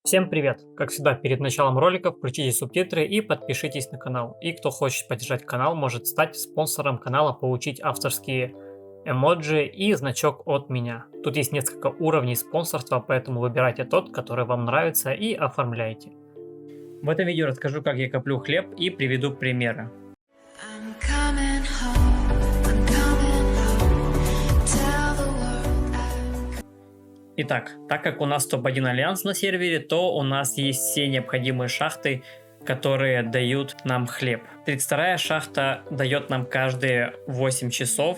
Всем привет! Как всегда, перед началом ролика включите субтитры и подпишитесь на канал. И кто хочет поддержать канал, может стать спонсором канала, получить авторские эмоджи и значок от меня. Тут есть несколько уровней спонсорства, поэтому выбирайте тот, который вам нравится, и оформляйте. В этом видео расскажу, как я коплю хлеб, и приведу примеры. Итак, так как у нас топ-1 альянс на сервере, то у нас есть все необходимые шахты, которые дают нам хлеб. 32-я шахта дает нам каждые 8 часов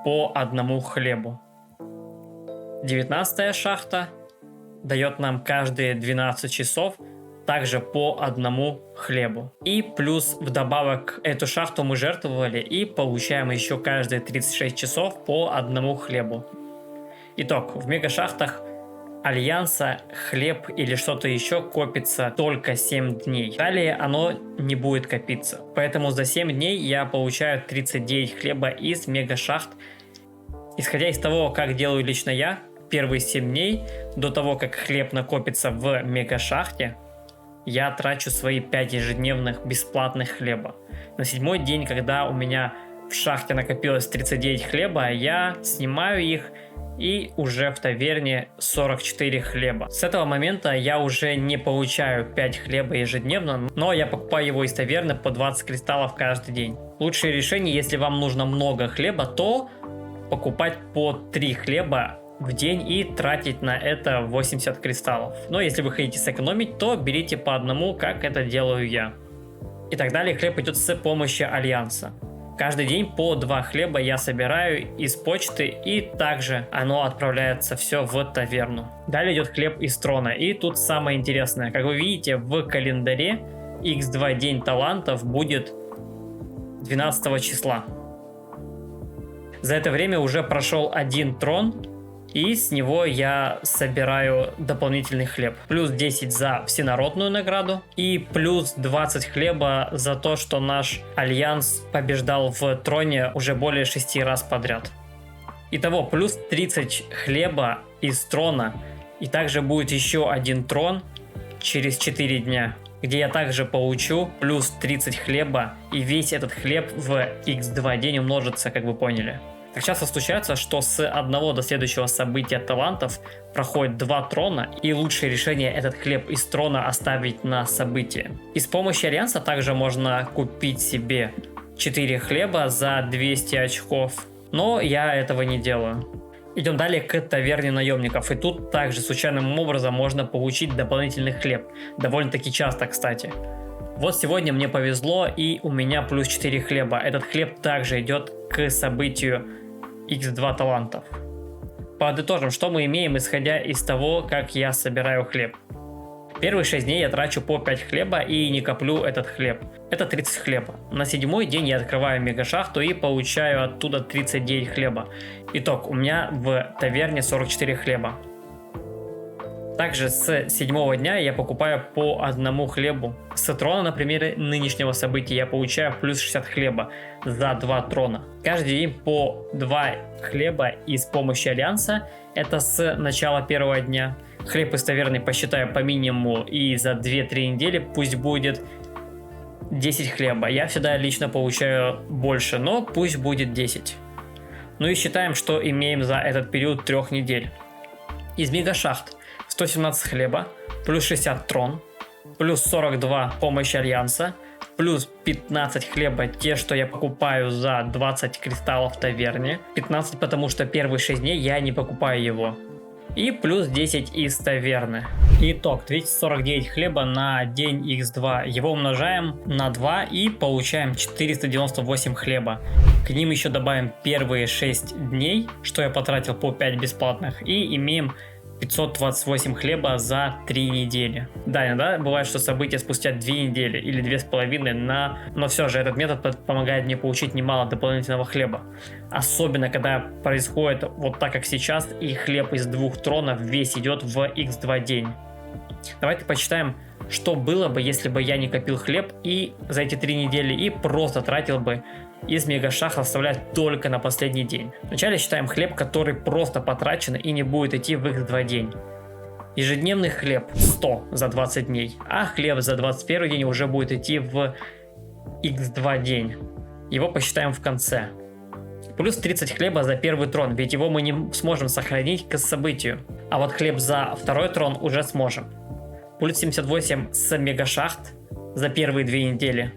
по одному хлебу. 19-я шахта дает нам каждые 12 часов также по одному хлебу. И плюс вдобавок эту шахту мы жертвовали и получаем еще каждые 36 часов по одному хлебу. Итог. В мегашахтах Альянса хлеб или что-то еще копится только 7 дней. Далее оно не будет копиться. Поэтому за 7 дней я получаю 39 хлеба из мегашахт. Исходя из того, как делаю лично я, первые 7 дней, до того, как хлеб накопится в мегашахте, я трачу свои 5 ежедневных бесплатных хлеба. На 7-й день, когда у меня в шахте накопилось 39 хлеба, я снимаю их и уже в таверне 44 хлеба. С этого момента я уже не получаю 5 хлеба ежедневно, но я покупаю его из таверны по 20 кристаллов каждый день. Лучшее решение, если вам нужно много хлеба, то покупать по 3 хлеба в день и тратить на это 80 кристаллов. Но если вы хотите сэкономить, то берите по одному, как это делаю я. И так далее. Хлеб идет с помощью альянса. Каждый день по 2 хлеба я собираю из почты, и также оно отправляется все в таверну. Далее идет хлеб из трона, и тут самое интересное. Как вы видите, в календаре x2 день талантов будет 12 числа. За это время уже прошел один трон, и с него я собираю дополнительный хлеб. Плюс 10 за всенародную награду. И плюс 20 хлеба за то, что наш альянс побеждал в троне уже более 6 раз подряд. Итого плюс 30 хлеба из трона. И также будет еще один трон через 4 дня, где я также получу плюс 30 хлеба. И весь этот хлеб в x2 день умножится, как вы поняли. Так часто случается, что с одного до следующего события талантов проходит 2 трона, и лучшее решение этот хлеб из трона оставить на событие. И с помощью альянса также можно купить себе 4 хлеба за 200 очков, но я этого не делаю. Идем далее к таверне наемников, и тут также случайным образом можно получить дополнительный хлеб, довольно-таки часто, кстати. Вот сегодня мне повезло, и у меня плюс 4 хлеба. Этот хлеб также идет к событию x2 талантов. Подытожим, что мы имеем, исходя из того, как я собираю хлеб. Первые 6 дней я трачу по 5 хлеба и не коплю этот хлеб. Это 30 хлеба. На 7-й день я открываю мегашахту и получаю оттуда 39 хлеба. Итог, у меня в таверне 44 хлеба. Также с 7-го дня я покупаю по одному хлебу. С трона, например, нынешнего события я получаю плюс 60 хлеба за 2 трона. Каждый день по 2 хлеба и с помощью альянса. Это с начала первого дня. Хлеб из таверны посчитаю по минимуму, и за 2-3 недели пусть будет 10 хлеба. Я всегда лично получаю больше, но пусть будет 10. Ну и считаем, что имеем за этот период 3 недель. Из мегашахт 117 хлеба, плюс 60 трон, плюс 42 помощь альянса, плюс 15 хлеба, те, что я покупаю за 20 кристаллов в таверне, 15, потому что первые 6 дней я не покупаю его, и плюс 10 из таверны. Итог 249 хлеба на день x2, его умножаем на 2 и получаем 498 хлеба. К ним еще добавим первые 6 дней, что я потратил по 5 бесплатных, и имеем 528 хлеба за 3 недели. Да, иногда бывает, что события спустя 2 недели или 2,5, но все же этот метод помогает мне получить немало дополнительного хлеба. Особенно, когда происходит вот так, как сейчас, и хлеб из 2 тронов весь идет в x2 день. Давайте почитаем, что было бы, если бы я не копил хлеб и за эти 3 недели и просто тратил бы из мегашахта, оставлять только на последний день. Вначале считаем хлеб, который просто потрачен и не будет идти в x2 день. Ежедневный хлеб 100 за 20 дней, а хлеб за 21 день уже будет идти в x2 день. Его посчитаем в конце. Плюс 30 хлеба за первый трон, ведь его мы не сможем сохранить к событию. А вот хлеб за второй трон уже сможем. Плюс 78 с мегашахт за первые 2 недели.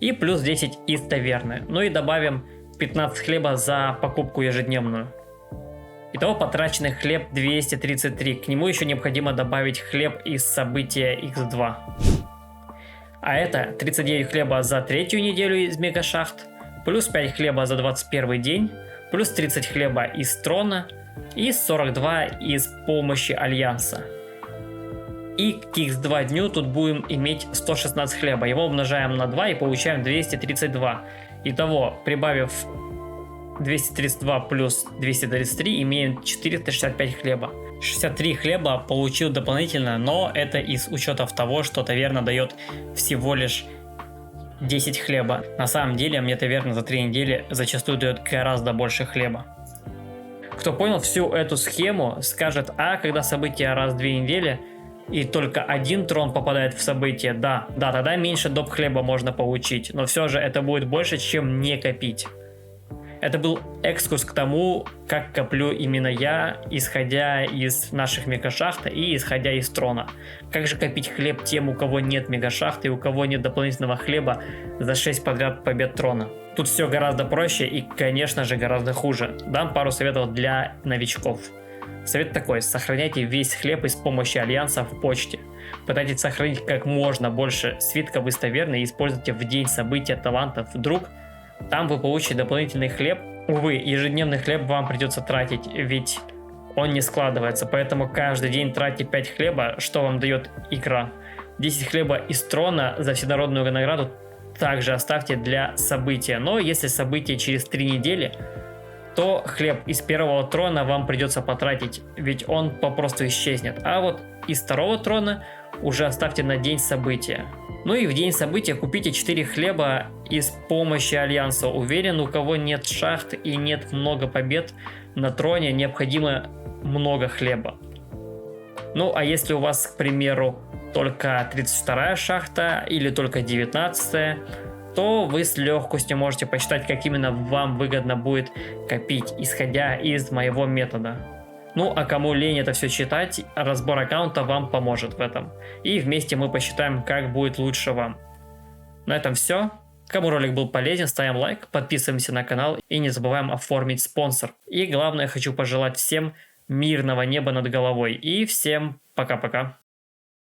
И плюс 10 из таверны. Ну и добавим 15 хлеба за покупку ежедневную. Итого потраченный хлеб 233. К нему еще необходимо добавить хлеб из события x2. А это 39 хлеба за третью неделю из мегашахт, плюс 5 хлеба за 21 день, плюс 30 хлеба из трона и 42 из помощи альянса. И к x2 дню тут будем иметь 116 хлеба. Его умножаем на 2 и получаем 232. Итого, прибавив 232 плюс 233, имеем 465 хлеба. 63 хлеба получил дополнительно, но это из учетов того, что таверна дает всего лишь 10 хлеба. На самом деле, мне таверна за 3 недели зачастую дает гораздо больше хлеба. Кто понял всю эту схему, скажет: а когда события раз в 2 недели и только один трон попадает в событие, да, тогда меньше доп хлеба можно получить, но все же это будет больше, чем не копить. Это был экскурс к тому, как коплю именно я, исходя из наших мегашахт и исходя из трона. Как же копить хлеб тем, у кого нет мегашахты и у кого нет дополнительного хлеба за 6 подряд побед трона. Тут все гораздо проще и, конечно же, гораздо хуже. Дам пару советов для новичков. Совет такой: сохраняйте весь хлеб из помощи альянса в почте. Пытайтесь сохранить как можно больше свитков из таверны и используйте в день события талантов. Вдруг там вы получите дополнительный хлеб. Увы, ежедневный хлеб вам придется тратить, ведь он не складывается. Поэтому каждый день тратьте 5 хлеба, что вам дает игра. 10 хлеба из трона за всенародную награду также оставьте для события. Но если событие через 3 недели, то хлеб из первого трона вам придется потратить, ведь он попросту исчезнет. А вот из второго трона уже оставьте на день события. Ну и в день события купите 4 хлеба из помощи альянса. Уверен, у кого нет шахт и нет много побед на троне, необходимо много хлеба. Ну а если у вас, к примеру, только 32 шахта или только 19, то вы с легкостью можете посчитать, как именно вам выгодно будет копить, исходя из моего метода. Ну а кому лень это все читать, разбор аккаунта вам поможет в этом. И вместе мы посчитаем, как будет лучше вам. На этом все. Кому ролик был полезен, ставим лайк, подписываемся на канал и не забываем оформить спонсор. И главное, хочу пожелать всем мирного неба над головой. И всем пока-пока.